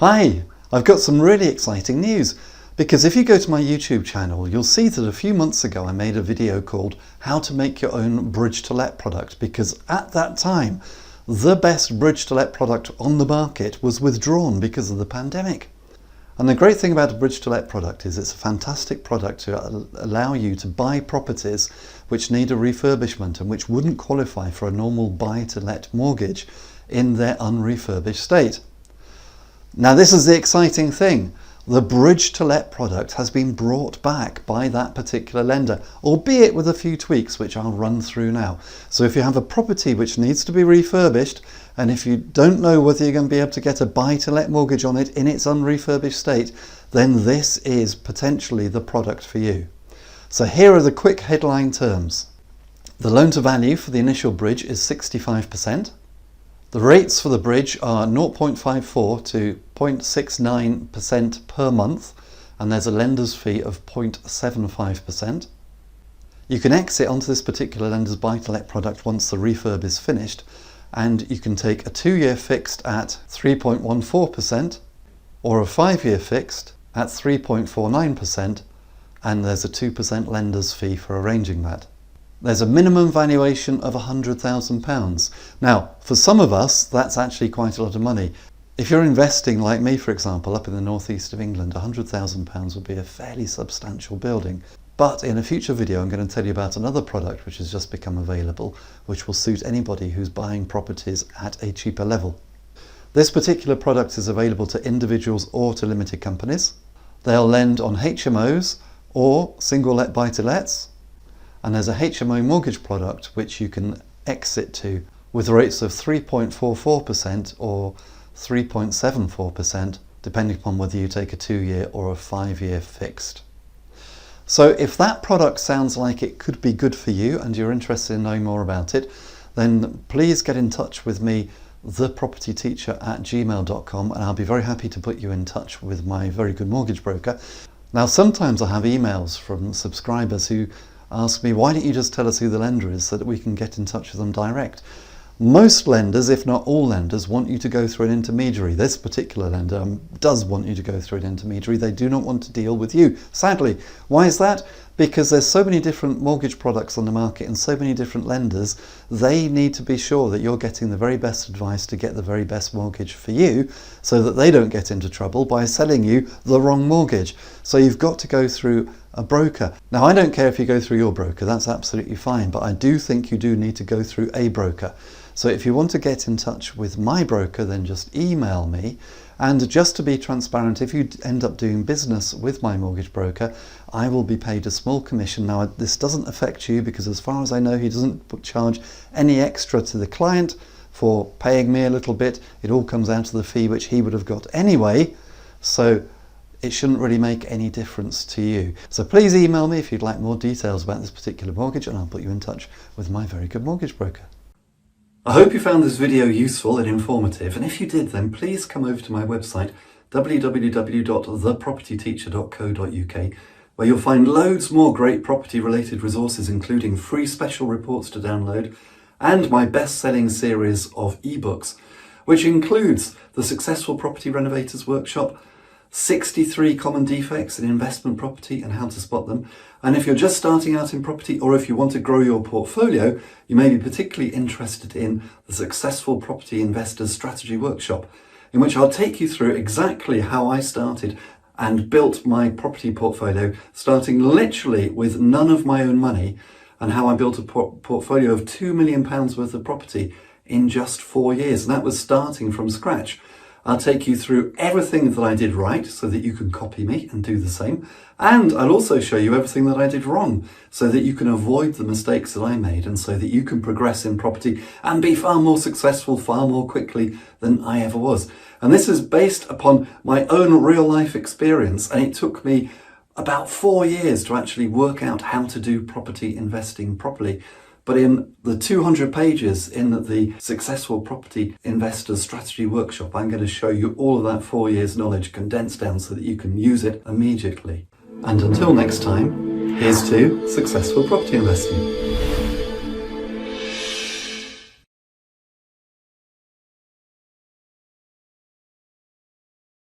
Hi, I've got some really exciting news, because if you go to my YouTube channel, you'll see that a few months ago I made a video called How to Make Your Own Bridge to Let product, because at that time the best bridge to let product on the market was withdrawn because of the pandemic. And the great thing about a bridge to let product is it's a fantastic product to allow you to buy properties which need a refurbishment and which wouldn't qualify for a normal buy to let mortgage in their unrefurbished state. Now this is the exciting thing. The bridge to let product has been brought back by that particular lender, albeit with a few tweaks which I'll run through now. So if you have a property which needs to be refurbished, and if you don't know whether you're going to be able to get a buy to let mortgage on it in its unrefurbished state, then this is potentially the product for you. So here are the quick headline terms. The loan to value for the initial bridge is 65%. The rates for the bridge are 0.54 to 0.69% per month, and there's a lender's fee of 0.75%. You can exit onto this particular lender's buy-to-let product once the refurb is finished, and you can take a 2-year fixed at 3.14% or a 5-year fixed at 3.49%, and there's a 2% lender's fee for arranging that. There's a minimum valuation of £100,000. Now, for some of us, that's actually quite a lot of money. If you're investing, like me for example, up in the northeast of England, £100,000 would be a fairly substantial building. But in a future video, I'm going to tell you about another product which has just become available, which will suit anybody who's buying properties at a cheaper level. This particular product is available to individuals or to limited companies. They'll lend on HMOs or single let buy-to-lets. And there's a HMO mortgage product which you can exit to with rates of 3.44% or 3.74%, depending upon whether you take a 2-year or a 5-year fixed. So if that product sounds like it could be good for you and you're interested in knowing more about it, then please get in touch with me, thepropertyteacher@gmail.com, and I'll be very happy to put you in touch with my very good mortgage broker. Now sometimes I have emails from subscribers who ask me, why don't you just tell us who the lender is so that we can get in touch with them direct? Most lenders, if not all lenders, want you to go through an intermediary. This particular lender does want you to go through an intermediary. They do not want to deal with you, sadly. Why is that? Because there's so many different mortgage products on the market and so many different lenders, they need to be sure that you're getting the very best advice to get the very best mortgage for you, so that they don't get into trouble by selling you the wrong mortgage. So you've got to go through a broker. Now I don't care if you go through your broker, that's absolutely fine, but I do think you do need to go through a broker. So if you want to get in touch with my broker, then just email me. And just to be transparent, if you end up doing business with my mortgage broker, I will be paid a small commission. Now this doesn't affect you because as far as I know, he doesn't charge any extra to the client for paying me a little bit. It all comes out of the fee which he would have got anyway. So it shouldn't really make any difference to you. So please email me if you'd like more details about this particular mortgage, and I'll put you in touch with my very good mortgage broker. I hope you found this video useful and informative, and if you did, then please come over to my website www.thepropertyteacher.co.uk, where you'll find loads more great property related resources, including free special reports to download and my best-selling series of ebooks, which includes the Successful Property Renovators Workshop, 63 common defects in investment property and how to spot them. And if you're just starting out in property, or if you want to grow your portfolio, you may be particularly interested in the Successful Property Investors Strategy Workshop, in which I'll take you through exactly how I started and built my property portfolio, starting literally with none of my own money, and how I built a portfolio of £2 million worth of property in just 4 years. And that was starting from scratch. I'll take you through everything that I did right so that you can copy me and do the same. And I'll also show you everything that I did wrong so that you can avoid the mistakes that I made, and so that you can progress in property and be far more successful far more quickly than I ever was. And this is based upon my own real life experience, and it took me about 4 years to actually work out how to do property investing properly. But in the 200 pages in the Successful Property Investors Strategy Workshop, I'm going to show you all of that 4 years knowledge condensed down so that you can use it immediately. And until next time, here's to successful property investing.